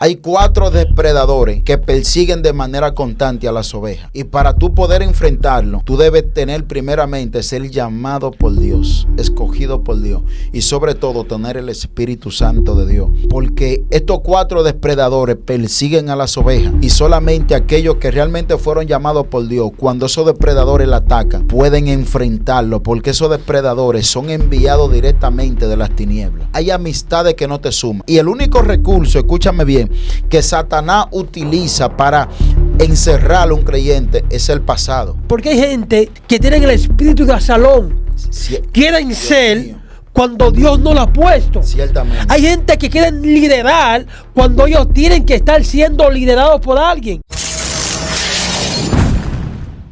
Hay 4 depredadores que persiguen de manera constante a las ovejas. Y para tú poder enfrentarlo, tú debes tener primeramente ser llamado por Dios, escogido por Dios. Y sobre todo tener el Espíritu Santo de Dios. Porque estos 4 depredadores persiguen a las ovejas. Y solamente aquellos que realmente fueron llamados por Dios, cuando esos depredadores la atacan, pueden enfrentarlo. Porque esos depredadores son enviados directamente de las tinieblas. Hay amistades que no te suman. Y el único recurso, escúchame bien, que Satanás utiliza para encerrar a un creyente es el pasado. Porque hay gente que tiene el espíritu de Absalón. Quieren ser cuando Dios no lo ha puesto. Ciertamente. Hay gente que quieren liderar cuando ellos tienen que estar siendo liderados por alguien.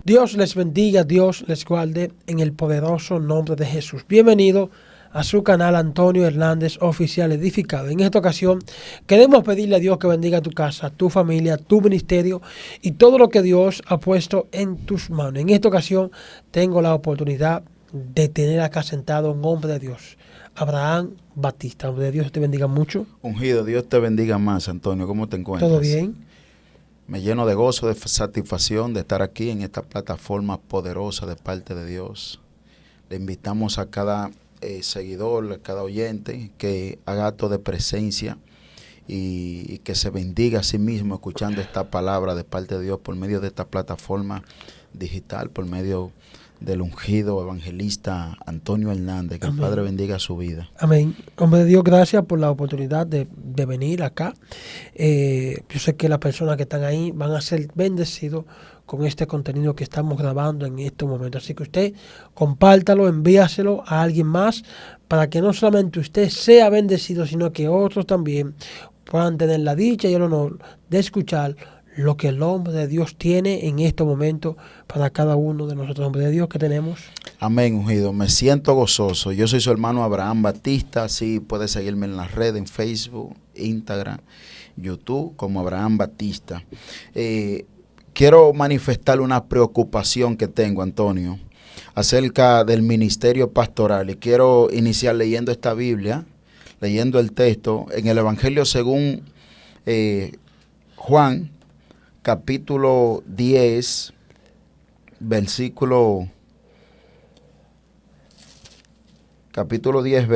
Dios les bendiga, Dios les guarde en el poderoso nombre de Jesús. Bienvenido a su canal Antonio Hernández Oficial Edificado. En esta ocasión queremos pedirle a Dios que bendiga tu casa, tu familia, tu ministerio y todo lo que Dios ha puesto en tus manos. En esta ocasión tengo la oportunidad de tener acá sentado un hombre de Dios, Abraham Batista. Hombre de Dios, te bendiga mucho. Ungido, Dios te bendiga más, Antonio. ¿Cómo te encuentras? ¿Todo bien? Me lleno de gozo, de satisfacción de estar aquí en esta plataforma poderosa de parte de Dios. Le invitamos a cada seguidor, a cada oyente que haga acto de presencia y que se bendiga a sí mismo escuchando esta palabra de parte de Dios por medio de esta plataforma digital, por medio del ungido evangelista Antonio Hernández. Que Amén. El Padre bendiga su vida. Amén. Hombre de Dios, gracias por la oportunidad de venir acá. Yo sé que las personas que están ahí van a ser bendecidos con este contenido que estamos grabando en este momento. Así que usted compártalo, envíaselo a alguien más para que no solamente usted sea bendecido, sino que otros también puedan tener la dicha y el honor de escuchar lo que el hombre de Dios tiene en este momento para cada uno de nosotros, hombre de Dios, que tenemos. Amén, ungido. Me siento gozoso. Yo soy su hermano Abraham Batista. Así puede seguirme en las redes, en Facebook, Instagram, YouTube, como Abraham Batista. Quiero manifestar una preocupación que tengo, Antonio, acerca del ministerio pastoral. Y quiero iniciar leyendo esta Biblia, leyendo el texto en el Evangelio según Juan, capítulo 10, versículo 11, capítulo 10,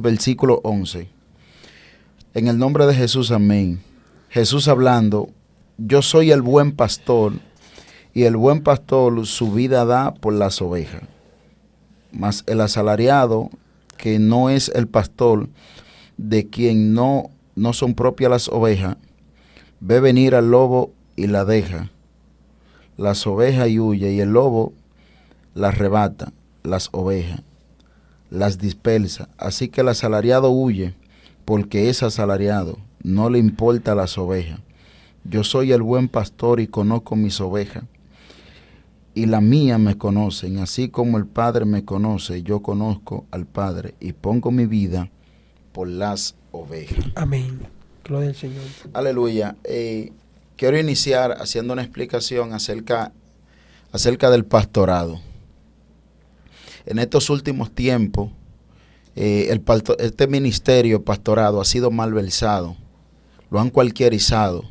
versículo 11. En el nombre de Jesús, amén. Jesús hablando: yo soy el buen pastor, y el buen pastor su vida da por las ovejas. Mas el asalariado, que no es el pastor, de quien no son propias las ovejas, ve venir al lobo y la deja. Las ovejas y huye, y el lobo las arrebata, las ovejas, las dispersa. Así que el asalariado huye, porque es asalariado, no le importa las ovejas. Yo soy el buen pastor y conozco mis ovejas, y la mía me conocen, así como el Padre me conoce, yo conozco al Padre y pongo mi vida por las ovejas. Amén. Gloria al Señor. Aleluya. Quiero iniciar haciendo una explicación acerca del pastorado. En estos últimos tiempos, este ministerio pastorado ha sido malversado, lo han cualquierizado.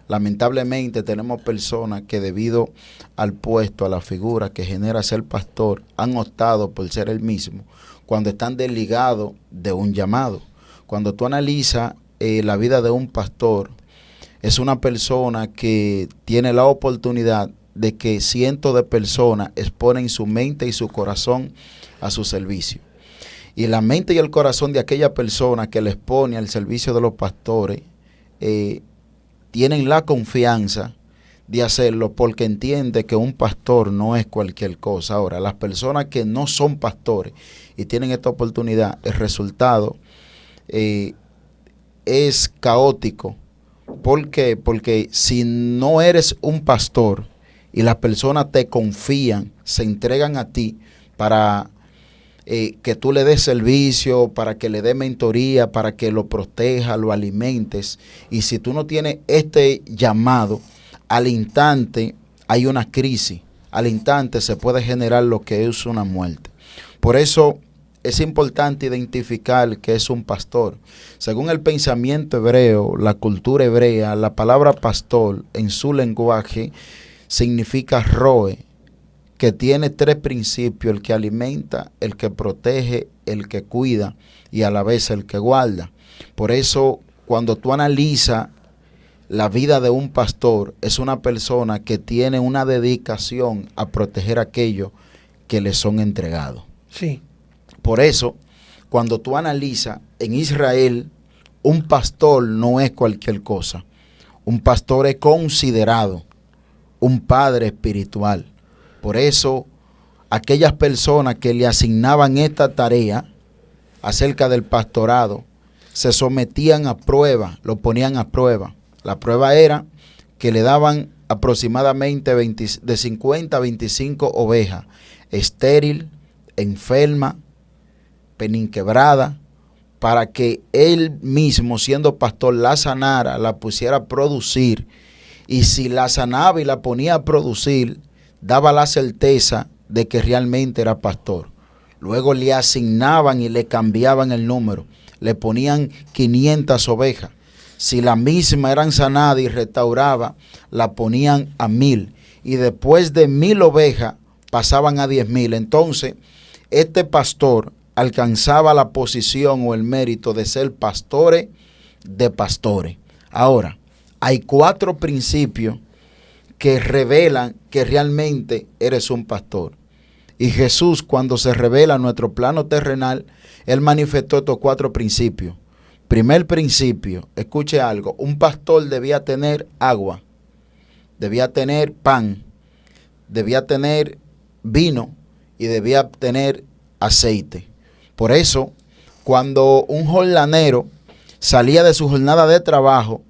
Lamentablemente tenemos personas que debido al puesto, a la figura que genera ser pastor, han optado por ser el mismo cuando están desligados de un llamado. Cuando tú analizas la vida de un pastor, es una persona que tiene la oportunidad de que cientos de personas exponen su mente y su corazón a su servicio. Y la mente y el corazón de aquella persona que le expone al servicio de los pastores, tienen la confianza de hacerlo porque entiende que un pastor no es cualquier cosa. Ahora, las personas que no son pastores y tienen esta oportunidad, el resultado es caótico. ¿Por qué? Porque si no eres un pastor y las personas te confían, se entregan a ti para que tú le des servicio, para que le des mentoría, para que lo protejas, lo alimentes. Y si tú no tienes este llamado, al instante hay una crisis. Al instante se puede generar lo que es una muerte. Por eso es importante identificar qué es un pastor. Según el pensamiento hebreo, la cultura hebrea, la palabra pastor en su lenguaje significa roe, que tiene tres principios: el que alimenta, el que protege, el que cuida y a la vez el que guarda. Por eso, cuando tú analizas la vida de un pastor, es una persona que tiene una dedicación a proteger aquello que le son entregados. Sí. Por eso, cuando tú analizas, en Israel, un pastor no es cualquier cosa. Un pastor es considerado un padre espiritual. Por eso, aquellas personas que le asignaban esta tarea acerca del pastorado, se sometían a prueba, lo ponían a prueba. La prueba era que le daban aproximadamente de 50 a 25 ovejas, estéril, enferma, peninquebrada, para que él mismo, siendo pastor, la sanara, la pusiera a producir. Y si la sanaba y la ponía a producir, daba la certeza de que realmente era pastor. Luego le asignaban y le cambiaban el número. Le ponían 500 ovejas. Si la misma eran sanadas y restauraba, la ponían a 1000. Y después de 1000 ovejas, pasaban a 10,000. Entonces, este pastor alcanzaba la posición o el mérito de ser pastores de pastores. Ahora, hay 4 principios que revelan que realmente eres un pastor. Y Jesús, cuando se revela en nuestro plano terrenal, Él manifestó estos 4 principios. Primer principio, escuche algo: un pastor debía tener agua, debía tener pan, debía tener vino y debía tener aceite. Por eso, cuando un jornalero salía de su jornada de trabajo,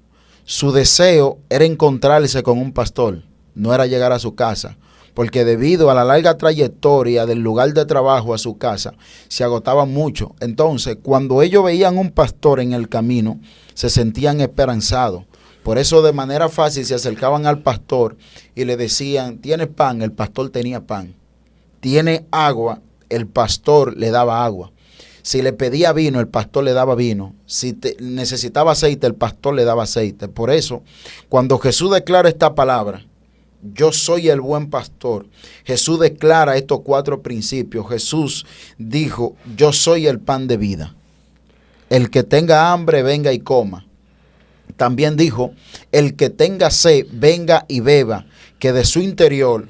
su deseo era encontrarse con un pastor, no era llegar a su casa, porque debido a la larga trayectoria del lugar de trabajo a su casa, se agotaban mucho. Entonces, cuando ellos veían un pastor en el camino, se sentían esperanzados. Por eso, de manera fácil, se acercaban al pastor y le decían: ¿tienes pan? El pastor tenía pan. ¿Tiene agua? El pastor le daba agua. Si le pedía vino, el pastor le daba vino. Si necesitaba aceite, el pastor le daba aceite. Por eso, cuando Jesús declara esta palabra, yo soy el buen pastor, Jesús declara estos 4 principios. Jesús dijo: yo soy el pan de vida. El que tenga hambre, venga y coma. También dijo: el que tenga sed, venga y beba, que de su interior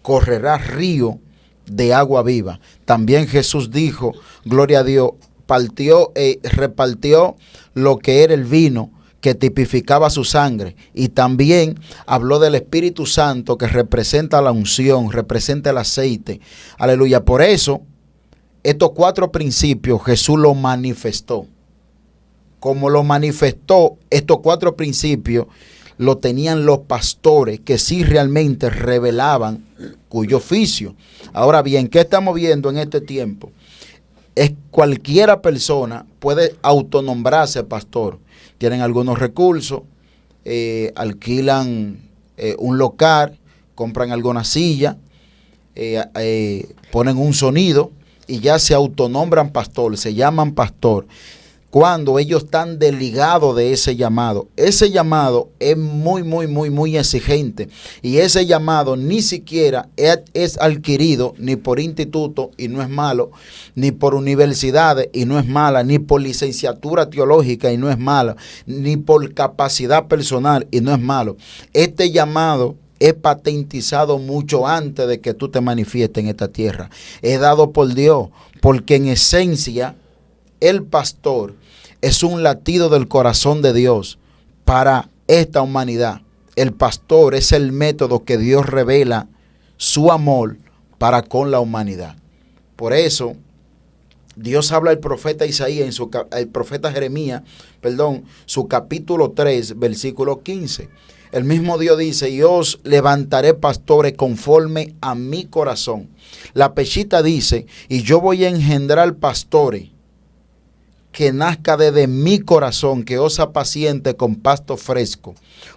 correrá río de agua viva. También Jesús dijo, gloria a Dios, repartió lo que era el vino, que tipificaba su sangre, y también habló del Espíritu Santo, que representa la unción, representa el aceite. Aleluya. Por eso, estos 4 principios Jesús los manifestó. Como lo manifestó, estos 4 principios lo tenían los pastores, que sí realmente revelaban cuyo oficio. Ahora bien, ¿qué estamos viendo en este tiempo? Es cualquiera persona puede autonombrarse pastor. Tienen algunos recursos, alquilan un local, compran alguna silla, ponen un sonido y ya se autonombran pastor, se llaman pastor. Cuando ellos están desligados de ese llamado es muy exigente, y ese llamado ni siquiera es adquirido ni por instituto, y no es malo, ni por universidades, y no es mala, ni por licenciatura teológica, y no es mala, ni por capacidad personal, y no es malo. Este llamado es patentizado mucho antes de que tú te manifiestes en esta tierra. Es dado por Dios, porque en esencia el pastor es un latido del corazón de Dios para esta humanidad. El pastor es el método que Dios revela su amor para con la humanidad. Por eso, Dios habla al profeta Isaías, el profeta Jeremías, su capítulo 3, versículo 15. El mismo Dios dice: y os levantaré pastores conforme a mi corazón. La Peshita dice: y yo voy a engendrar pastores que nazca desde mi corazón, que osa paciente con pasto fresco,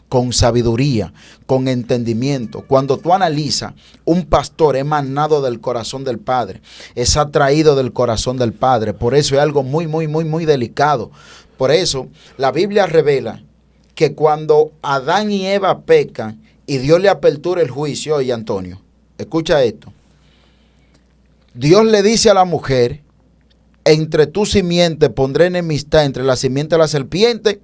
con sabiduría, con entendimiento. Cuando tú analizas, un pastor emanado del corazón del Padre, es atraído del corazón del Padre. Por eso es algo muy, muy, muy, muy delicado. Por eso la Biblia revela que cuando Adán y Eva pecan y Dios le apertura el juicio, oye Antonio, escucha esto. Dios le dice a la mujer: entre tu simiente pondré enemistad entre la simiente de la serpiente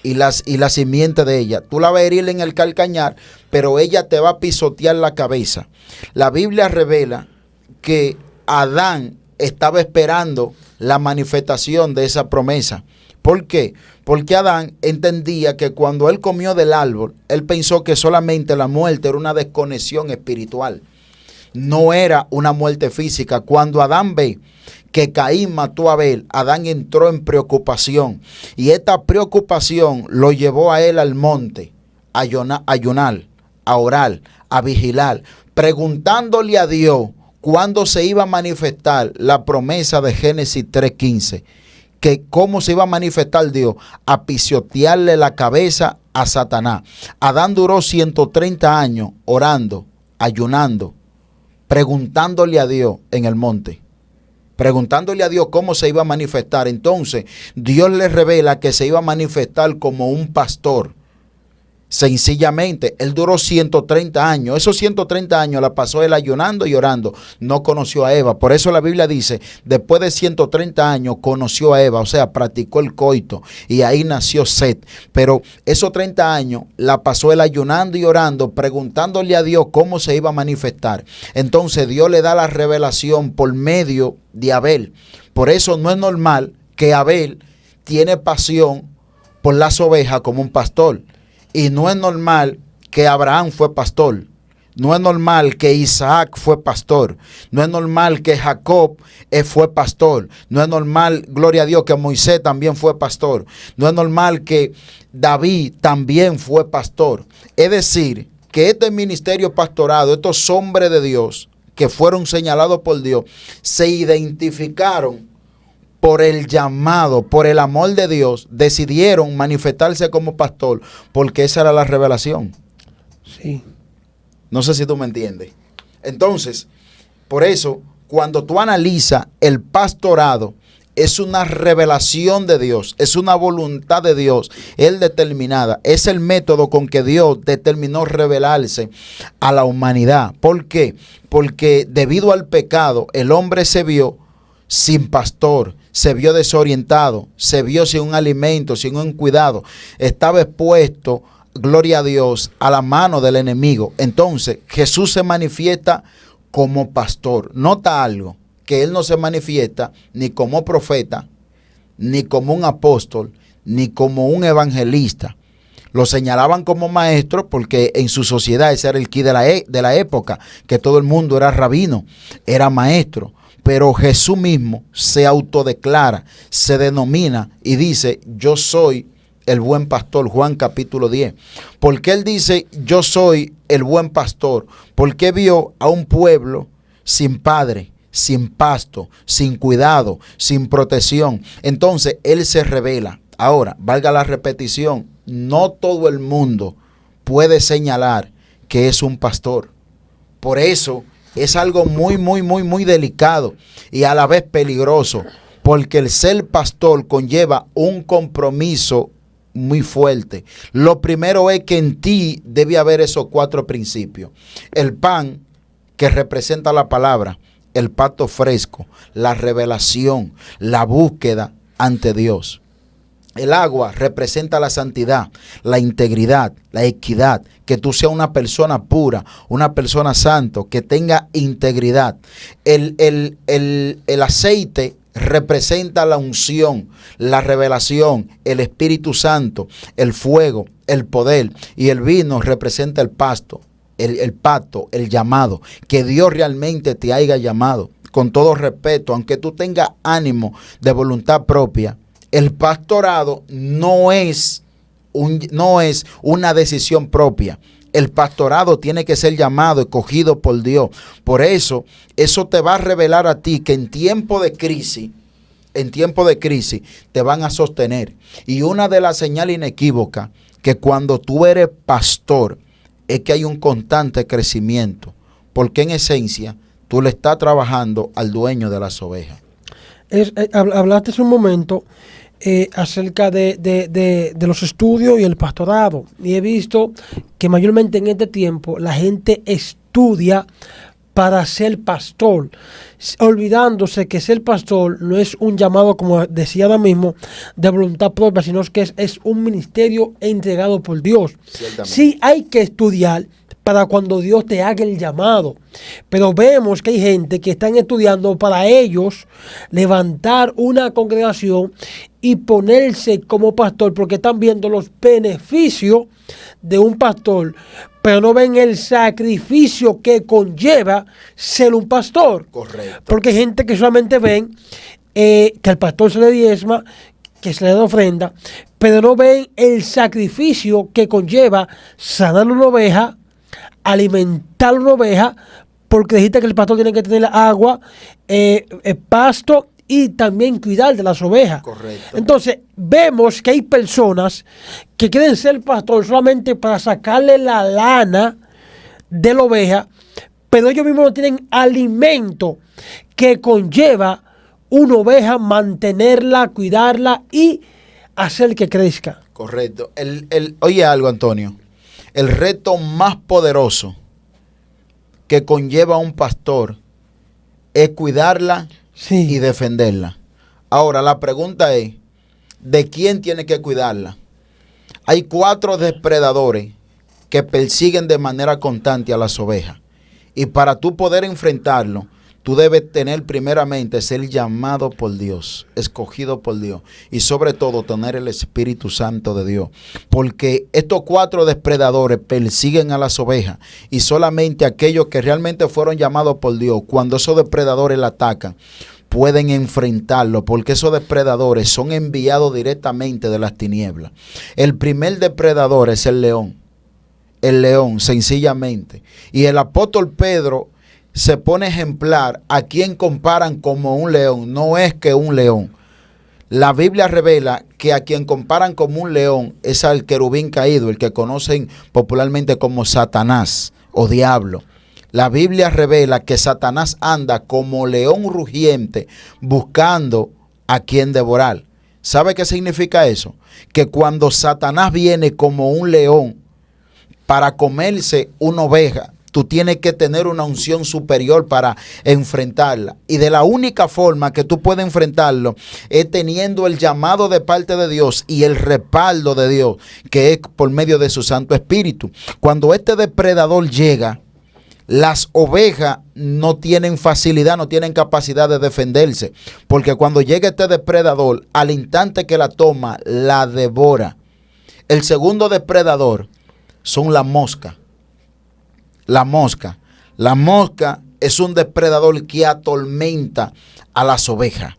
y la simiente de ella. Tú la vas a herir en el calcañar, pero ella te va a pisotear la cabeza. La Biblia revela que Adán estaba esperando la manifestación de esa promesa. ¿Por qué? Porque Adán entendía que cuando él comió del árbol, él pensó que solamente la muerte era una desconexión espiritual. No era una muerte física. Cuando Adán ve que Caín mató a Abel, Adán entró en preocupación. Y esta preocupación lo llevó a él al monte, a ayunar, a orar, a vigilar, preguntándole a Dios cuándo se iba a manifestar la promesa de Génesis 3:15. Que cómo se iba a manifestar Dios, a pisotearle la cabeza a Satanás. Adán duró 130 años orando, ayunando, preguntándole a Dios en el monte, preguntándole a Dios cómo se iba a manifestar. Entonces Dios le revela que se iba a manifestar como un pastor. Sencillamente, él duró 130 años. Esos 130 años la pasó él ayunando y orando. No conoció a Eva. Por eso la Biblia dice, después de 130 años conoció a Eva, o sea, practicó el coito y ahí nació Set. Pero esos 30 años la pasó él ayunando y orando, preguntándole a Dios cómo se iba a manifestar. Entonces Dios le da la revelación por medio de Abel. Por eso no es normal que Abel tiene pasión por las ovejas como un pastor. Y no es normal que Abraham fue pastor. No es normal que Isaac fue pastor. No es normal que Jacob fue pastor. No es normal, gloria a Dios, que Moisés también fue pastor. No es normal que David también fue pastor. Es decir, que este ministerio pastorado, estos hombres de Dios que fueron señalados por Dios, se identificaron por el llamado, por el amor de Dios, decidieron manifestarse como pastor, porque esa era la revelación. Sí. No sé si tú me entiendes. Entonces, por eso, cuando tú analizas el pastorado, es una revelación de Dios, es una voluntad de Dios, Él determinada. Es el método con que Dios determinó revelarse a la humanidad. ¿Por qué? Porque debido al pecado, el hombre se vio sin pastor, se vio desorientado, se vio sin un alimento, sin un cuidado, estaba expuesto, gloria a Dios, a la mano del enemigo. Entonces Jesús se manifiesta como pastor. Nota algo, que Él no se manifiesta ni como profeta, ni como un apóstol, ni como un evangelista. Lo señalaban como maestro porque en su sociedad ese era el ki de la época, que todo el mundo era rabino, era maestro. Pero Jesús mismo se autodeclara, se denomina y dice, yo soy el buen pastor, Juan capítulo 10. ¿Por qué Él dice, yo soy el buen pastor? Porque vio a un pueblo sin padre, sin pasto, sin cuidado, sin protección. Entonces Él se revela. Ahora, valga la repetición, no todo el mundo puede señalar que es un pastor. Por eso es algo muy, muy, muy, muy delicado y a la vez peligroso, porque el ser pastor conlleva un compromiso muy fuerte. Lo primero es que en ti debe haber esos 4 principios. El pan, que representa la palabra, el pasto fresco, la revelación, la búsqueda ante Dios. El agua representa la santidad, la integridad, la equidad, que tú seas una persona pura, una persona santa, que tenga integridad. El aceite representa la unción, la revelación, el Espíritu Santo, el fuego, el poder. Y el vino representa el pacto, el llamado, que Dios realmente te haya llamado. Con todo respeto, aunque tú tengas ánimo de voluntad propia, el pastorado no es una decisión propia. El pastorado tiene que ser llamado, escogido por Dios. Por eso, eso te va a revelar a ti que en tiempo de crisis, en tiempo de crisis te van a sostener. Y una de las señales inequívocas que cuando tú eres pastor es que hay un constante crecimiento, porque en esencia tú le estás trabajando al dueño de las ovejas. Hablaste hace un momento acerca de los estudios y el pastorado, y he visto que mayormente en este tiempo la gente estudia para ser pastor, olvidándose que ser pastor no es un llamado, como decía ahora mismo, de voluntad propia, sino que es un ministerio entregado por Dios. Sí hay que estudiar para cuando Dios te haga el llamado, pero vemos que hay gente que están estudiando para ellos levantar una congregación y ponerse como pastor, porque están viendo los beneficios de un pastor, pero no ven el sacrificio que conlleva ser un pastor. Correcto. Porque hay gente que solamente ven que al pastor se le diezma, que se le da ofrenda, pero no ven el sacrificio que conlleva sanar una oveja, alimentar una oveja, porque dijiste que el pastor tiene que tener agua, pasto y también cuidar de las ovejas. Correcto. Entonces, vemos que hay personas que quieren ser pastor solamente para sacarle la lana de la oveja, pero ellos mismos no tienen alimento que conlleva una oveja, mantenerla, cuidarla y hacer que crezca. Correcto. Oye algo, Antonio. El reto más poderoso que conlleva un pastor es cuidarla y defenderla. Ahora, la pregunta es, ¿de quién tiene que cuidarla? Hay 4 depredadores que persiguen de manera constante a las ovejas. Y para tú poder enfrentarlo, tú debes tener primeramente ser llamado por Dios, escogido por Dios, y sobre todo tener el Espíritu Santo de Dios, porque estos 4 depredadores persiguen a las ovejas, y solamente aquellos que realmente fueron llamados por Dios, cuando esos depredadores la atacan, pueden enfrentarlo, porque esos depredadores son enviados directamente de las tinieblas. El primer depredador es el león, sencillamente, y el apóstol Pedro se pone ejemplar a quien comparan como un león. No es que un león. La Biblia revela que a quien comparan como un león es al querubín caído, el que conocen popularmente como Satanás o diablo. La Biblia revela que Satanás anda como león rugiente buscando a quien devorar. ¿Sabe qué significa eso? Que cuando Satanás viene como un león para comerse una oveja, tú tienes que tener una unción superior para enfrentarla. Y de la única forma que tú puedes enfrentarlo es teniendo el llamado de parte de Dios y el respaldo de Dios, que es por medio de su Santo Espíritu. Cuando este depredador llega, las ovejas no tienen facilidad, no tienen capacidad de defenderse, porque cuando llega este depredador, al instante que la toma, la devora. El segundo depredador son las moscas. La mosca es un depredador que atormenta a las ovejas.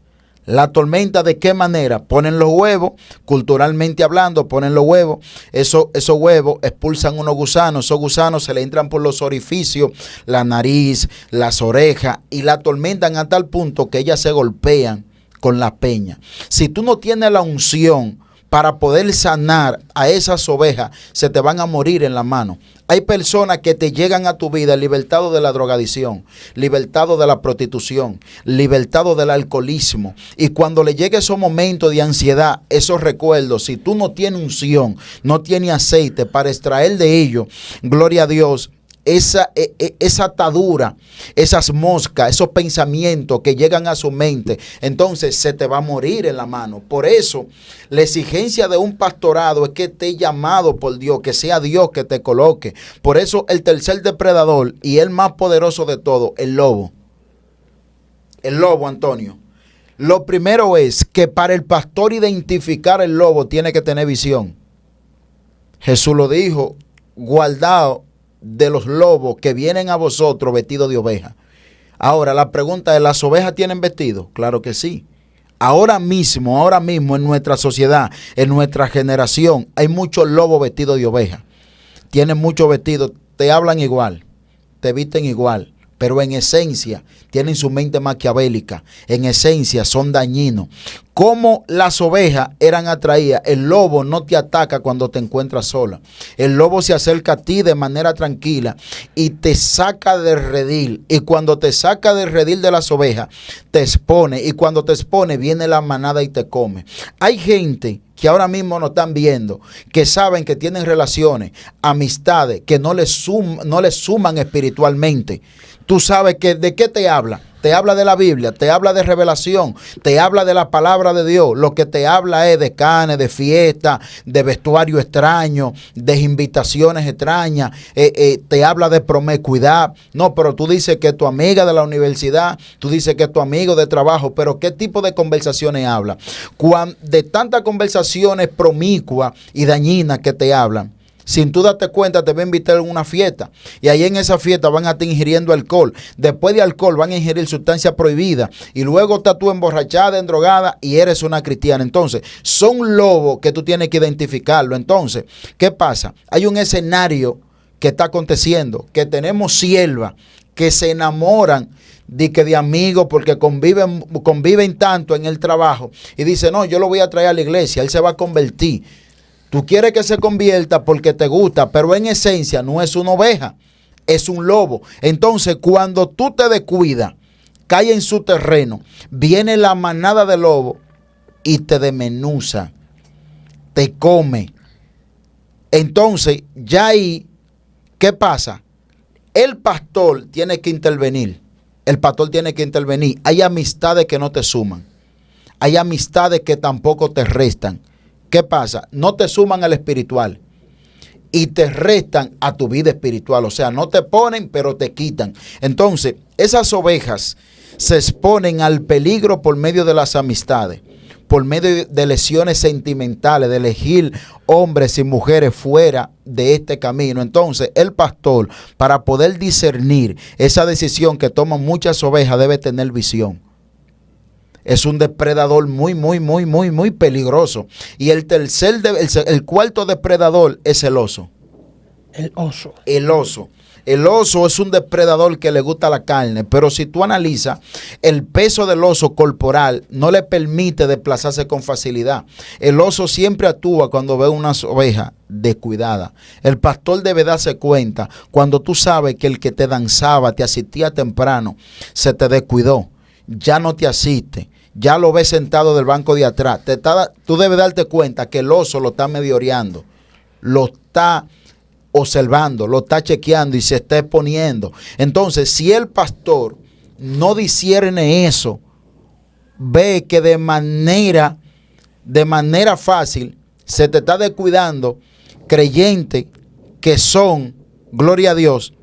¿La atormenta de qué manera? Ponen los huevos, culturalmente hablando, ponen los huevos. Esos huevos expulsan unos gusanos. Esos gusanos se le entran por los orificios, la nariz, las orejas, y la atormentan a tal punto que ellas se golpean con la peña. Si tú no tienes la unción para poder sanar a esas ovejas, se te van a morir en la mano. Hay personas que te llegan a tu vida libertados de la drogadicción, libertados de la prostitución, libertados del alcoholismo. Y cuando le llegue esos momentos de ansiedad, esos recuerdos, si tú no tienes unción, no tienes aceite para extraer de ellos, gloria a Dios, esa atadura, esas moscas, esos pensamientos que llegan a su mente, entonces se te va a morir en la mano. Por eso, la exigencia de un pastorado es que esté llamado por Dios, que sea Dios que te coloque. Por eso, el tercer depredador y el más poderoso de todo, el lobo. El lobo, Antonio. Lo primero es que para el pastor identificar el lobo tiene que tener visión. Jesús lo dijo: guardaos de los lobos que vienen a vosotros vestidos de oveja. Ahora la pregunta es, ¿las ovejas tienen vestido? Claro que sí. Ahora mismo en nuestra sociedad, en nuestra generación, hay muchos lobos vestidos de oveja. Tienen muchos vestidos, te hablan igual, te visten igual, pero en esencia tienen su mente maquiavélica, en esencia son dañinos. Como las ovejas eran atraídas, el lobo no te ataca cuando te encuentras sola. El lobo se acerca a ti de manera tranquila y te saca del redil. Y cuando te saca del redil de las ovejas, te expone. Y cuando te expone, viene la manada y te come. Hay gente que ahora mismo nos están viendo, que saben que tienen relaciones, amistades, que no les suman espiritualmente. Tú sabes que de qué te habla. Te habla de la Biblia, te habla de revelación, te habla de la palabra de Dios. Lo que te habla es de canes, de fiesta, de vestuario extraño, de invitaciones extrañas. Te habla de promiscuidad. No, pero tú dices que es tu amiga de la universidad, tú dices que es tu amigo de trabajo, pero ¿qué tipo de conversaciones habla? De tantas conversaciones promiscuas y dañinas que te hablan, sin tú darte cuenta, te va a invitar a una fiesta. Y ahí en esa fiesta van a estar ingiriendo alcohol. Después de alcohol van a ingerir sustancias prohibidas. Y luego estás tú emborrachada, endrogada y eres una cristiana. Entonces, son lobos que tú tienes que identificarlo. Entonces, ¿qué pasa? Hay un escenario que está aconteciendo, que tenemos siervas que se enamoran de amigos porque conviven tanto en el trabajo. Y dicen, no, yo lo voy a traer a la iglesia, él se va a convertir. Tú quieres que se convierta porque te gusta, pero en esencia no es una oveja, es un lobo. Entonces, cuando tú te descuidas, cae en su terreno, viene la manada de lobo y te desmenuza, te come. Entonces, ya ahí, ¿qué pasa? El pastor tiene que intervenir. El pastor tiene que intervenir. Hay amistades que no te suman. Hay amistades que tampoco te restan. ¿Qué pasa? No te suman al espiritual y te restan a tu vida espiritual. O sea, no te ponen, pero te quitan. Entonces, esas ovejas se exponen al peligro por medio de las amistades, por medio de lesiones sentimentales, de elegir hombres y mujeres fuera de este camino. Entonces, el pastor, para poder discernir esa decisión que toman muchas ovejas, debe tener visión. Es un depredador muy peligroso. Y el cuarto depredador es el oso. El oso. El oso. El oso es un depredador que le gusta la carne, pero si tú analizas, el peso del oso corporal no le permite desplazarse con facilidad. El oso siempre actúa cuando ve una oveja descuidada. El pastor debe darse cuenta cuando tú sabes que el que te danzaba, te asistía temprano, se te descuidó. Ya no te asiste, ya lo ves sentado del banco de atrás. Tú debes darte cuenta que el oso lo está medioreando, lo está observando, lo está chequeando y se está exponiendo. Entonces, si el pastor no discierne eso, ve que de manera fácil se te está descuidando creyentes que son, gloria a Dios,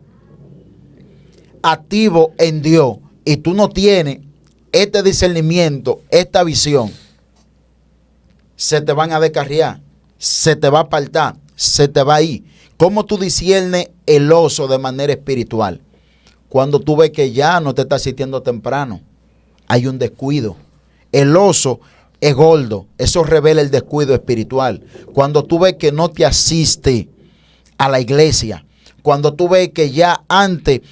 activos en Dios, y tú no tienes este discernimiento, esta visión, se te van a descarriar, se te va a apartar, se te va a ir. ¿Cómo tú disciernes el oso de manera espiritual? Cuando tú ves que ya no te está asistiendo temprano, hay un descuido. El oso es gordo, eso revela el descuido espiritual. Cuando tú ves que no te asiste a la iglesia, cuando tú ves que ya antes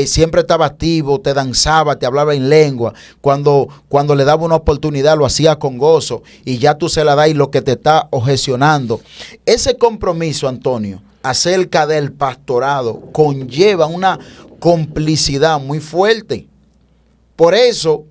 siempre estaba activo, te danzaba, te hablaba en lengua, cuando le daba una oportunidad lo hacía con gozo y ya tú se la das y lo que te está objecionando. Ese compromiso, Antonio, acerca del pastorado conlleva una complicidad muy fuerte. Por eso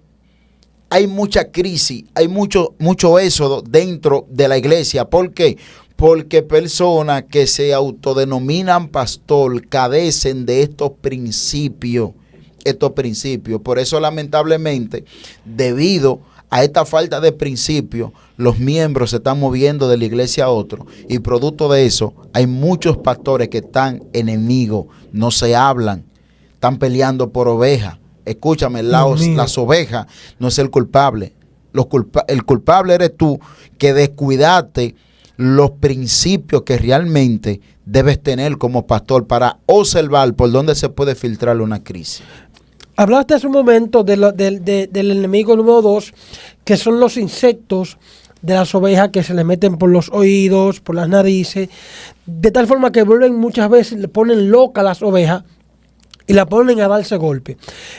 hay mucha crisis, hay mucho éxodo dentro de la iglesia. ¿Por qué? Porque personas que se autodenominan pastor carecen de estos principios. Por eso, lamentablemente, debido a esta falta de principios, los miembros se están moviendo de la iglesia a otro. Y producto de eso, hay muchos pastores que están enemigos, no se hablan, están peleando por ovejas. Escúchame, las ovejas no es el culpable. El culpable eres tú, que descuidaste los principios que realmente debes tener como pastor para observar por dónde se puede filtrar una crisis. Hablaste hace un momento del enemigo número 2, que son los insectos de las ovejas que se le meten por los oídos, por las narices, de tal forma que vuelven muchas veces, le ponen loca a las ovejas y la ponen a darse golpe.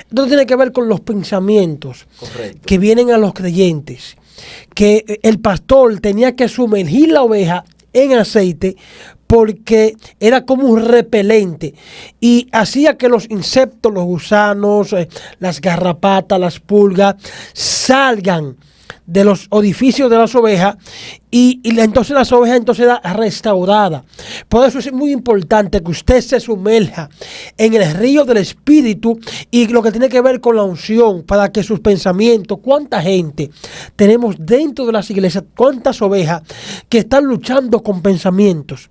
Esto tiene que ver con los pensamientos Correcto. que vienen a los creyentes. Que el pastor tenía que sumergir la oveja en aceite porque era como un repelente y hacía que los insectos, los gusanos, las garrapatas, las pulgas salgan de los orificios de las ovejas y entonces las ovejas entonces era restaurada. Por eso es muy importante que usted se sumerja en el río del Espíritu y lo que tiene que ver con la unción para que sus pensamientos, cuánta gente tenemos dentro de las iglesias, cuántas ovejas que están luchando con pensamientos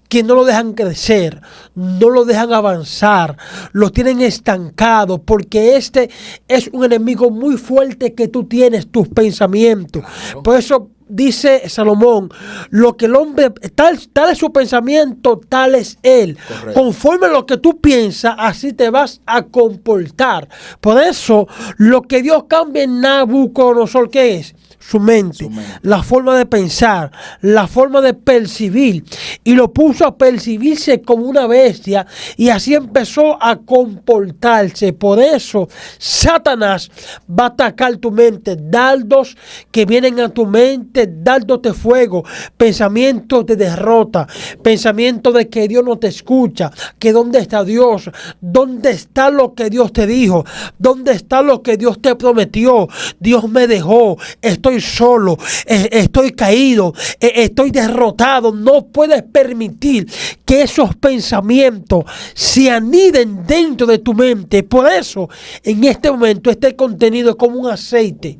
que no lo dejan crecer, no lo dejan avanzar, lo tienen estancado, porque este es un enemigo muy fuerte que tú tienes, tus pensamientos. Claro. Por eso dice Salomón, lo que el hombre, tal es su pensamiento, tal es él. Correcto. Conforme a lo que tú piensas, así te vas a comportar. Por eso, lo que Dios cambia en Nabucodonosor, ¿qué es? Su mente, la forma de pensar, la forma de percibir, y lo puso a percibirse como una bestia, y así empezó a comportarse. Por eso Satanás va a atacar tu mente, dardos que vienen a tu mente, dardos de fuego, pensamientos de derrota, pensamientos de que Dios no te escucha, que dónde está Dios, dónde está lo que Dios te dijo, dónde está lo que Dios te prometió. Dios me dejó, estoy solo, estoy caído, estoy derrotado. No puedes permitir que esos pensamientos se aniden dentro de tu mente. Por eso, en este momento, este contenido es como un aceite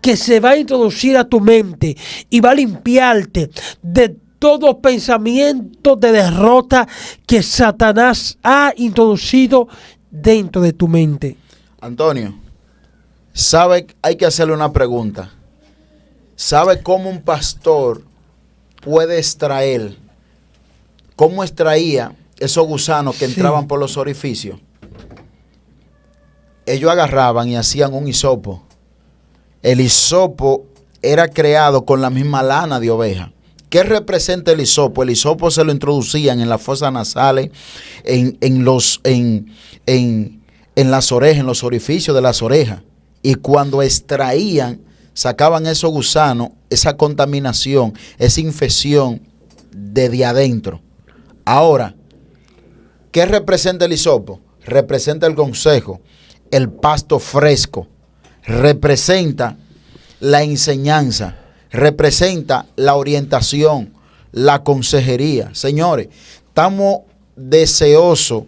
que se va a introducir a tu mente y va a limpiarte de todo pensamiento de derrota que Satanás ha introducido dentro de tu mente. Antonio, hay que hacerle una pregunta. ¿Sabe cómo un pastor puede extraer, cómo extraía esos gusanos que entraban por los orificios? Ellos agarraban y hacían un hisopo. El hisopo era creado con la misma lana de oveja. ¿Qué representa el hisopo? El hisopo se lo introducían en las fosas nasales, en las orejas, en los orificios de las orejas. Y cuando extraían, sacaban esos gusanos, esa contaminación, esa infección desde adentro. Ahora, ¿qué representa el hisopo? Representa el consejo, el pasto fresco, representa la enseñanza, representa la orientación, la consejería. Señores, estamos deseosos,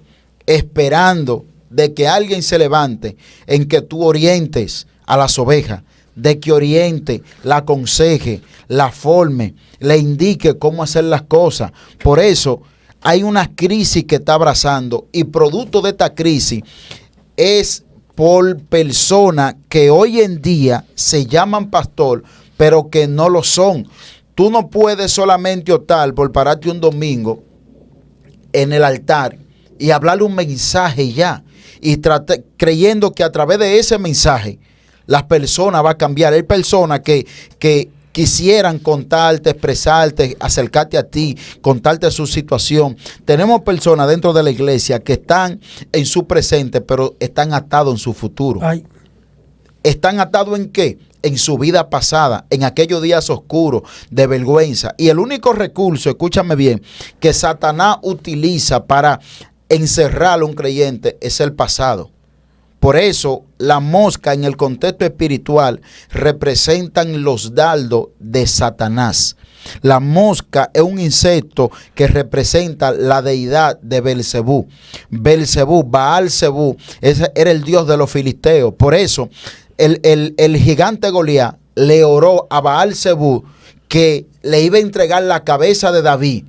esperando de que alguien se levante en que tú orientes a las ovejas, de que oriente, la aconseje, la forme, le indique cómo hacer las cosas. Por eso hay una crisis que está abrazando, y producto de esta crisis es por personas que hoy en día se llaman pastor, pero que no lo son. Tú no puedes solamente optar por pararte un domingo en el altar y hablarle un mensaje ya, y creyendo que a través de ese mensaje las personas van a cambiar. Hay personas que quisieran contarte, expresarte, acercarte a ti, contarte su situación. Tenemos personas dentro de la iglesia que están en su presente, pero están atados en su futuro. Ay. ¿Están atados en qué? En su vida pasada, en aquellos días oscuros de vergüenza. Y el único recurso, escúchame bien, que Satanás utiliza para encerrar a un creyente es el pasado. Por eso, la mosca en el contexto espiritual representan los dardos de Satanás. La mosca es un insecto que representa la deidad de Belcebú. Belcebú, Baal-Zebú, ese era el dios de los filisteos. Por eso, el gigante Goliat le oró a Baal-Zebú que le iba a entregar la cabeza de David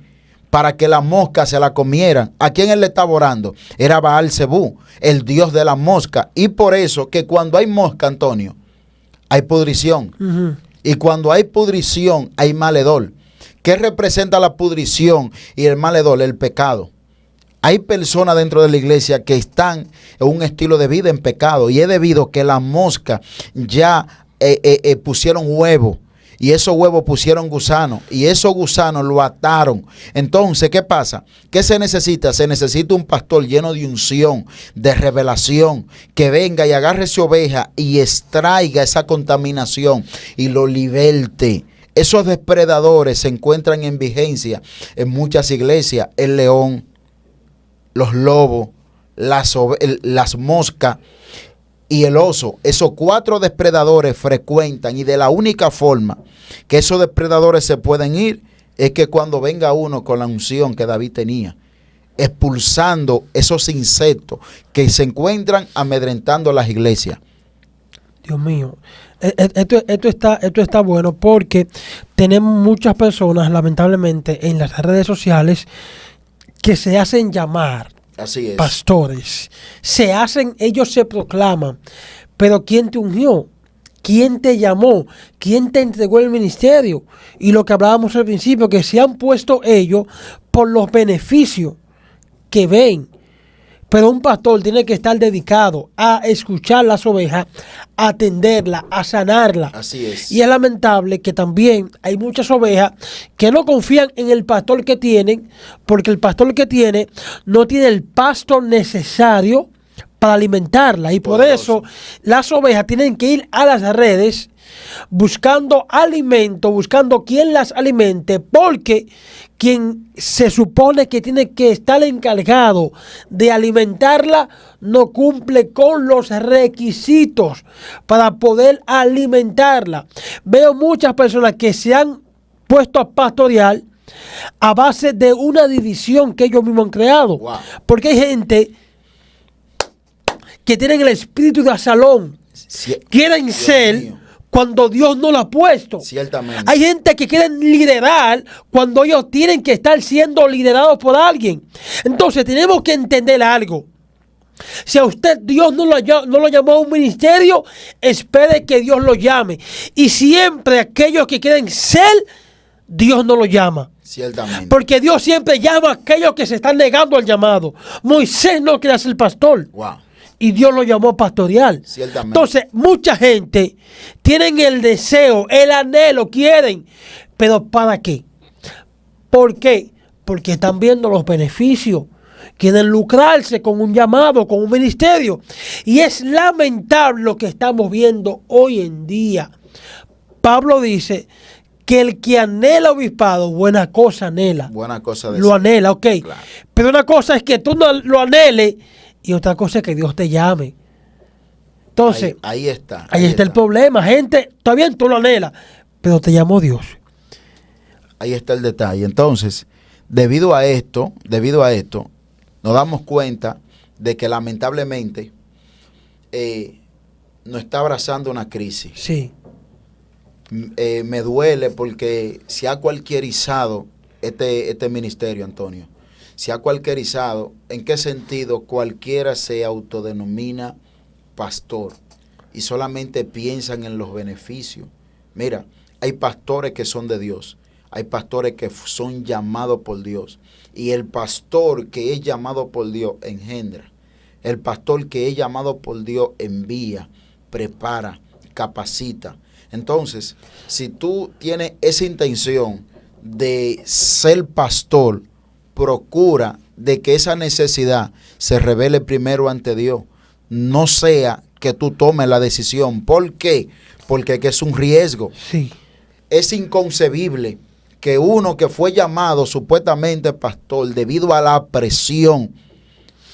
para que la mosca se la comieran. ¿A quién él le estaba orando? Era Baal-Zebú, el dios de la mosca. Y por eso que cuando hay mosca, Antonio, hay pudrición. Uh-huh. Y cuando hay pudrición, hay maledor. ¿Qué representa la pudrición y el maledor? El pecado. Hay personas dentro de la iglesia que están en un estilo de vida en pecado, y es debido a que la mosca ya pusieron huevo. y esos huevos pusieron gusanos y esos gusanos lo ataron. Entonces, ¿qué pasa? ¿Qué se necesita? Se necesita un pastor lleno de unción, de revelación, que venga y agarre esa oveja y extraiga esa contaminación y lo liberte. Esos depredadores se encuentran en vigencia en muchas iglesias: el león, los lobos, las moscas y el oso. Esos 4 depredadores frecuentan, y de la única forma que esos depredadores se pueden ir es que cuando venga uno con la unción que David tenía, expulsando esos insectos que se encuentran amedrentando las iglesias. Dios mío, esto está bueno, porque tenemos muchas personas, lamentablemente, en las redes sociales que se hacen llamar Así es. pastores. Ellos se proclaman, pero ¿quién te ungió? ¿Quién te llamó? ¿Quién te entregó el ministerio? Y lo que hablábamos al principio, que se han puesto ellos por los beneficios que ven. Pero un pastor tiene que estar dedicado a escuchar las ovejas, a atenderlas, a sanarlas. Así es. Y es lamentable que también hay muchas ovejas que no confían en el pastor que tienen, porque el pastor que tiene no tiene el pasto necesario para alimentarla. Y por eso las ovejas tienen que ir a las redes buscando alimento, buscando quien las alimente, porque quien se supone que tiene que estar encargado de alimentarla no cumple con los requisitos para poder alimentarla. Veo muchas personas que se han puesto a pastorear a base de una división que ellos mismos han creado. Wow. Porque hay gente que tienen el espíritu de Absalón, quieren Dios ser mío. cuando Dios no lo ha puesto. Ciertamente. Hay gente que quieren liderar cuando ellos tienen que estar siendo liderados por alguien. Entonces tenemos que entender algo. Si a usted Dios no lo llamó a un ministerio, espere que Dios lo llame. Y siempre aquellos que quieren ser, Dios no lo llama. Ciertamente. Porque Dios siempre llama a aquellos que se están negando al llamado. Moisés no quería ser pastor. Wow. Y Dios lo llamó pastoreal. Ciertamente. Entonces, mucha gente tienen el deseo, el anhelo, quieren. ¿Pero para qué? ¿Por qué? Porque están viendo los beneficios. Quieren lucrarse con un llamado, con un ministerio. Y es lamentable lo que estamos viendo hoy en día. Pablo dice que el que anhela obispado, buena cosa anhela. Buena cosa de Lo anhela, ok. Claro. Pero una cosa es que tú no lo anheles y otra cosa es que Dios te llame. Entonces, ahí está. ahí está el problema. Gente, está bien, tú lo anhelas, pero te llamó Dios. Ahí está el detalle. Entonces, debido a esto, nos damos cuenta de que lamentablemente nos está abrazando una crisis. Sí. Me duele porque se ha cualquierizado este ministerio, Antonio. Se ha cualquierizado. ¿En qué sentido? Cualquiera se autodenomina pastor y solamente piensan en los beneficios. Mira, hay pastores que son de Dios, hay pastores que son llamados por Dios, y el pastor que es llamado por Dios engendra. El pastor que es llamado por Dios envía, prepara, capacita. Entonces, si tú tienes esa intención de ser pastor, procura de que esa necesidad se revele primero ante Dios. No sea que tú tomes la decisión. ¿Por qué? Porque es un riesgo. Sí. Es inconcebible que uno que fue llamado supuestamente pastor, debido a la presión,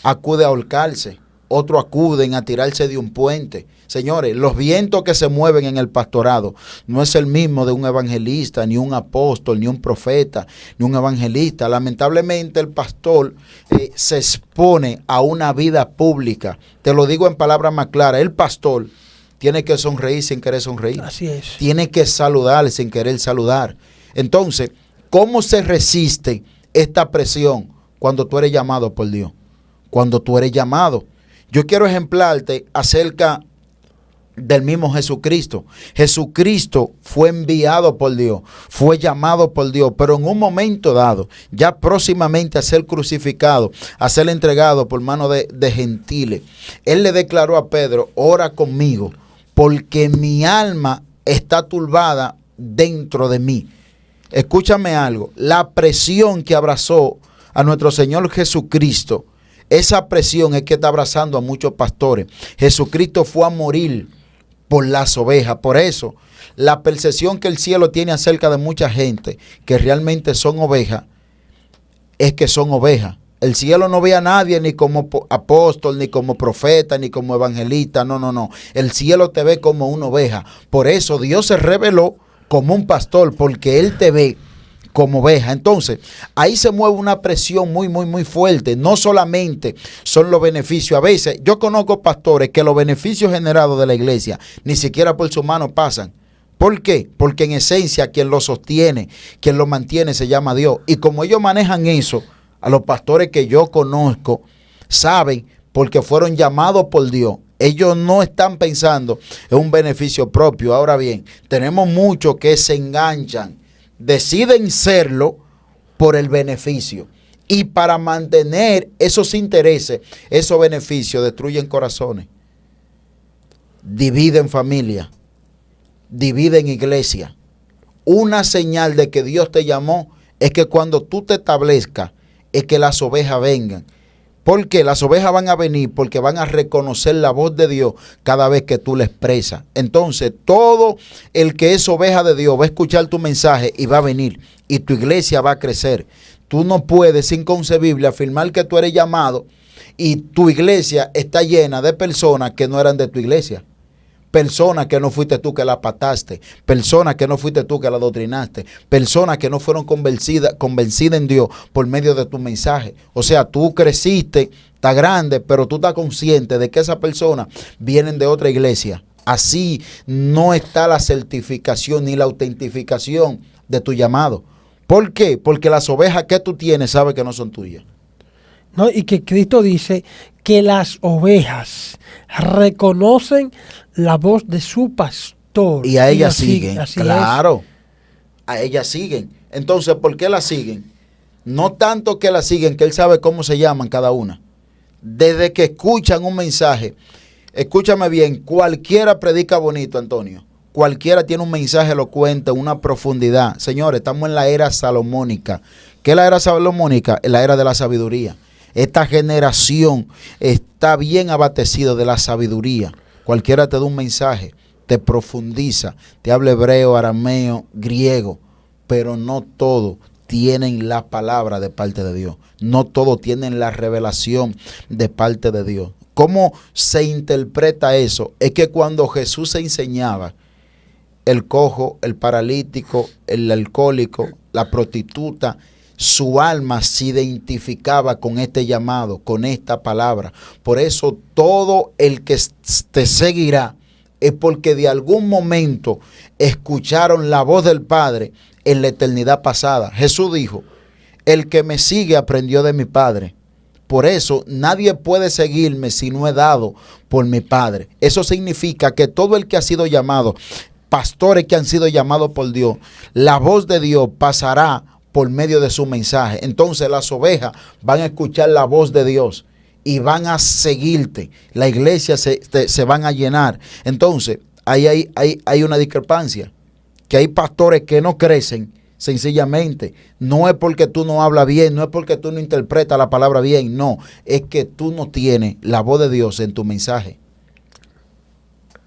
acude a ahorcarse. Otros acuden a tirarse de un puente. Señores, los vientos que se mueven en el pastorado no es el mismo de un evangelista, ni un apóstol, ni un profeta, ni un evangelista. Lamentablemente el pastor se expone a una vida pública. Te lo digo en palabras más claras, el pastor tiene que sonreír sin querer sonreír. Así es. Tiene que saludar sin querer saludar. Entonces, ¿cómo se resiste esta presión cuando tú eres llamado por Dios? Cuando tú eres llamado. Yo quiero ejemplarte acerca del mismo Jesucristo. Jesucristo fue enviado por Dios, fue llamado por Dios, pero en un momento dado, ya próximamente a ser crucificado, a ser entregado por mano de gentiles, Él le declaró a Pedro: ora conmigo, porque mi alma está turbada dentro de mí. Escúchame algo, la presión que abrazó a nuestro Señor Jesucristo, esa presión es que está abrazando a muchos pastores. Jesucristo fue a morir por las ovejas. Por eso, la percepción que el cielo tiene acerca de mucha gente que realmente son ovejas, es que son ovejas. El cielo no ve a nadie ni como apóstol, ni como profeta, ni como evangelista. No, no, no. El cielo te ve como una oveja. Por eso Dios se reveló como un pastor, porque Él te ve como oveja. Entonces, ahí se mueve una presión muy, muy, muy fuerte. No solamente son los beneficios. A veces, yo conozco pastores que los beneficios generados de la iglesia ni siquiera por su mano pasan. ¿Por qué? Porque en esencia quien lo sostiene, quien lo mantiene se llama Dios. Y como ellos manejan eso, a los pastores que yo conozco, saben porque fueron llamados por Dios. Ellos no están pensando en un beneficio propio. Ahora bien, tenemos muchos que se enganchan, deciden serlo por el beneficio. Y para mantener esos intereses, esos beneficios, destruyen corazones, dividen familia, dividen iglesia. Una señal de que Dios te llamó es que cuando tú te establezcas, es que las ovejas vengan. ¿Por qué? Las ovejas van a venir porque van a reconocer la voz de Dios cada vez que tú le expresas. Entonces, todo el que es oveja de Dios va a escuchar tu mensaje y va a venir. Y tu iglesia va a crecer. Tú no puedes, es inconcebible, afirmar que tú eres llamado y tu iglesia está llena de personas que no eran de tu iglesia. Personas que no fuiste tú que la pataste, personas que no fuiste tú que la doctrinaste, personas que no fueron convencidas en Dios por medio de tu mensaje. O sea, tú creciste, está grande, pero tú estás consciente de que esas personas vienen de otra iglesia. Así no está la certificación ni la autentificación de tu llamado. ¿Por qué? Porque las ovejas que tú tienes sabes que no son tuyas. ¿No? Y que Cristo dice que las ovejas reconocen la voz de su pastor. Y a ellas siguen. Claro, a ellas siguen. Entonces, ¿por qué las siguen? No tanto que las siguen, que Él sabe cómo se llaman cada una. Desde que escuchan un mensaje, escúchame bien, cualquiera predica bonito, Antonio. Cualquiera tiene un mensaje elocuente, una profundidad. Señores, estamos en la era salomónica. ¿Qué es la era salomónica? Es la era de la sabiduría. Esta generación está bien abastecida de la sabiduría. Cualquiera te da un mensaje, te profundiza, te habla hebreo, arameo, griego, pero no todos tienen la palabra de parte de Dios. No todos tienen la revelación de parte de Dios. ¿Cómo se interpreta eso? Es que cuando Jesús se enseñaba, el cojo, el paralítico, el alcohólico, la prostituta, su alma se identificaba con este llamado, con esta palabra. Por eso todo el que te seguirá es porque de algún momento escucharon la voz del Padre en la eternidad pasada. Jesús dijo, el que me sigue aprendió de mi Padre. Por eso nadie puede seguirme si no he dado por mi Padre. Eso significa que todo el que ha sido llamado, pastores que han sido llamados por Dios, la voz de Dios pasará por medio de su mensaje. Entonces las ovejas van a escuchar la voz de Dios y van a seguirte. La iglesia se van a llenar. Entonces hay una discrepancia, que hay pastores que no crecen sencillamente. No es porque tú no hablas bien, no es porque tú no interpretas la palabra bien, no, es que tú no tienes la voz de Dios en tu mensaje.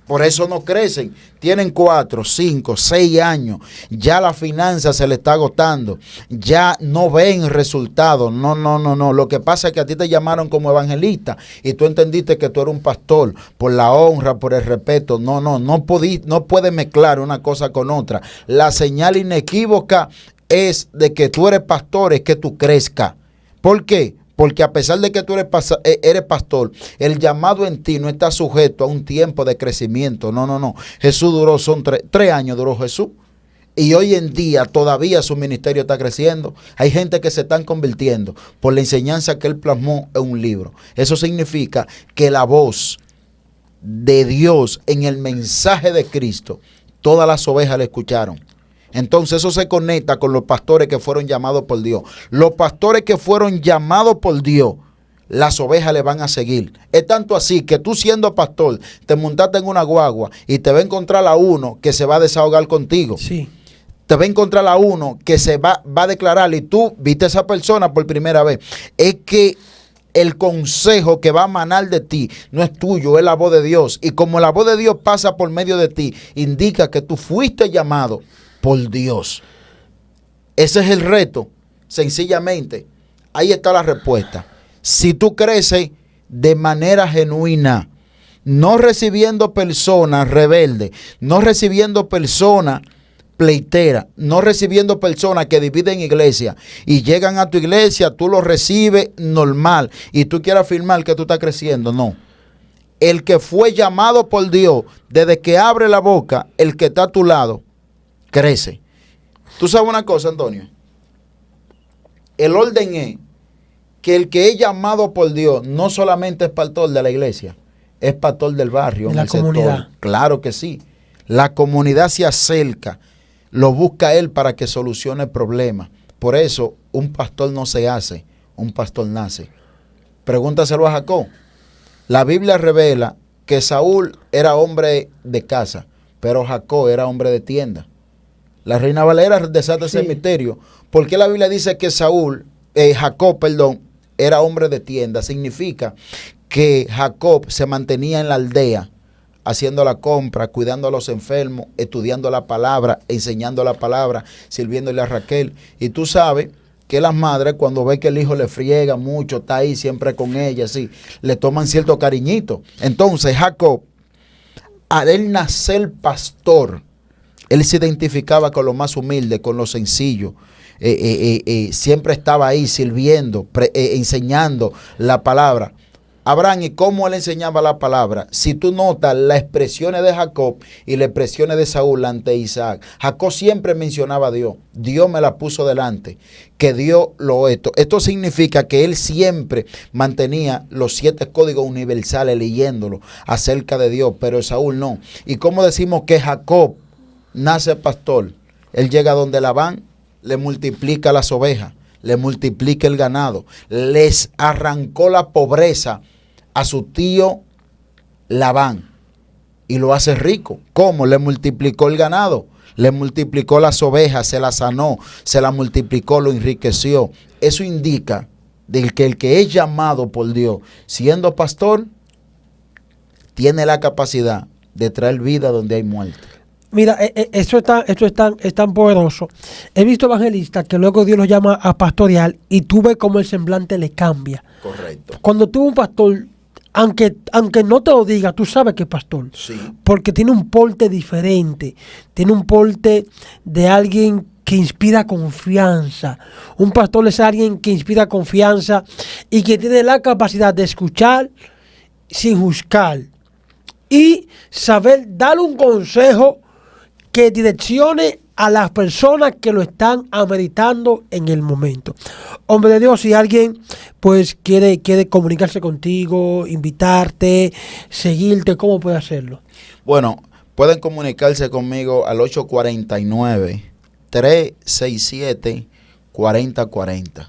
Por eso no crecen. Tienen 4, 5, 6 años. Ya la finanza se le está agotando. Ya no ven resultados. No. Lo que pasa es que a ti te llamaron como evangelista y tú entendiste que tú eres un pastor por la honra, por el respeto. No puedes mezclar una cosa con otra. La señal inequívoca es de que tú eres pastor, es que tú crezcas. ¿Por qué? Porque a pesar de que tú eres pastor, el llamado en ti no está sujeto a un tiempo de crecimiento. No. Jesús duró, 3 años duró Jesús. Y hoy en día todavía su ministerio está creciendo. Hay gente que se están convirtiendo por la enseñanza que él plasmó en un libro. Eso significa que la voz de Dios en el mensaje de Cristo, todas las ovejas le escucharon. Entonces eso se conecta con los pastores que fueron llamados por Dios. Los pastores que fueron llamados por Dios, las ovejas le van a seguir. Es tanto así que tú siendo pastor, te montaste en una guagua y te va a encontrar a uno que se va a desahogar contigo. Sí. te va a encontrar a uno que se va a declarar y tú viste a esa persona por primera vez. Es que el consejo que va a manar de ti no es tuyo, es la voz de Dios. Y como la voz de Dios pasa por medio de ti, indica que tú fuiste llamado por Dios. Ese es el reto, sencillamente. Ahí está la respuesta. Si tú creces de manera genuina, no recibiendo personas rebeldes, no recibiendo personas pleiteras, no recibiendo personas que dividen iglesia y llegan a tu iglesia, tú lo recibes normal y tú quieras afirmar que tú estás creciendo. No. El que fue llamado por Dios, desde que abre la boca, el que está a tu lado, crece. ¿Tú sabes una cosa, Antonio? El orden es que el que es llamado por Dios no solamente es pastor de la iglesia, es pastor del barrio, de la comunidad. Sector. Claro que sí. La comunidad se acerca, lo busca él para que solucione problemas. Por eso, un pastor no se hace, un pastor nace. Pregúntaselo a Jacob. La Biblia revela que Saúl era hombre de casa, pero Jacob era hombre de tienda. La Reina Valera desata ese misterio. ¿Por qué la Biblia dice que Jacob, era hombre de tienda? Significa que Jacob se mantenía en la aldea, haciendo la compra, cuidando a los enfermos, estudiando la palabra, enseñando la palabra, sirviéndole a Raquel. Y tú sabes que las madres, cuando ven que el hijo le friega mucho, está ahí siempre con ella, sí, le toman cierto cariñito. Entonces Jacob, al él nacer pastor, él se identificaba con lo más humilde, con lo sencillo. Siempre estaba ahí sirviendo, enseñando la palabra. Abraham, ¿y cómo él enseñaba la palabra? Si tú notas las expresiones de Jacob y las expresiones de Saúl ante Isaac, Jacob siempre mencionaba a Dios. Dios me la puso delante, que Dios lo esto. Esto significa que él siempre mantenía los 7 códigos universales leyéndolo acerca de Dios, pero Saúl no. ¿Y cómo decimos que Jacob nace pastor? Él llega donde Labán, le multiplica las ovejas, le multiplica el ganado, les arrancó la pobreza a su tío Labán y lo hace rico. ¿Cómo? Le multiplicó el ganado, le multiplicó las ovejas, se las sanó, se las multiplicó, lo enriqueció. Eso indica del que el que es llamado por Dios, siendo pastor, tiene la capacidad de traer vida donde hay muerte. Mira, esto es tan poderoso. He visto evangelistas que luego Dios los llama a pastorear y tú ves cómo el semblante le cambia. Correcto. Cuando tú un pastor, aunque no te lo diga, tú sabes que es pastor. Sí. Porque tiene un porte diferente. Tiene un porte de alguien que inspira confianza. Un pastor es alguien que inspira confianza y que tiene la capacidad de escuchar sin juzgar y saber dar un consejo que direccione a las personas que lo están ameritando en el momento. Hombre de Dios, si alguien pues quiere comunicarse contigo, invitarte, seguirte, ¿cómo puede hacerlo? Bueno, pueden comunicarse conmigo al 849-367-4040.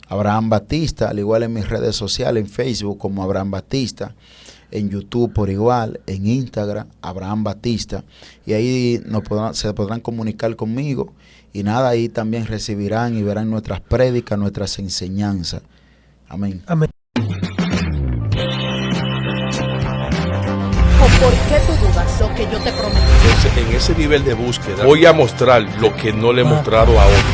Abraham Batista, al igual en mis redes sociales, en Facebook como Abraham Batista, en YouTube por igual, en Instagram, Abraham Batista, y ahí se podrán comunicar conmigo, y nada, ahí también recibirán y verán nuestras prédicas, nuestras enseñanzas. Amén. Amén. ¿Por qué tú dudas lo que yo te prometí? En ese nivel de búsqueda voy a mostrar lo que no le he mostrado a otros.